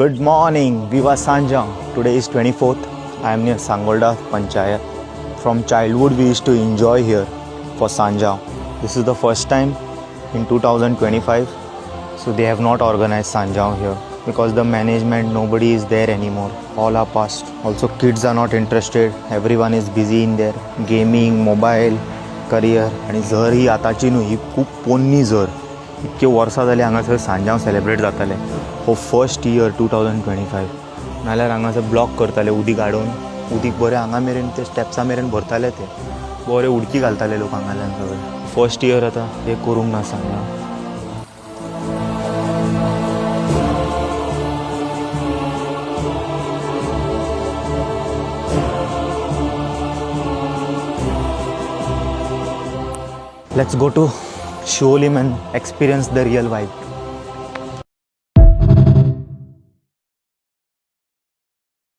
Good morning, Viva Sanjang. Today is 24th. I am near Sangolda Panchayat. From childhood we used to enjoy here for Sanjang. This is the first time in 2025. So they have not organized Sanjang here because the management, nobody is there anymore. All are past. Also kids are not interested. Everyone is busy in their gaming, mobile, career. आणि झर ही आताची न्हू, ही खूप पोन्नी झर. इतके वर्सां जाली हांगासर सांजांव सेलिब्रेट जाताले फॉर फर्स्ट इयर 2025. नाल्यार हांगासर ब्लॉक करताले उदीक हाडून, उदीक बरें हांगा मेरेन ते स्टेप्सा मेरेन भरताले, ते बरे उडकी घालताले लोक हांगाल्यान सगळे. फर्स्ट इयर आतां हे करूंक ना Sanjao. Let's go to Sholim and experience the real vibe.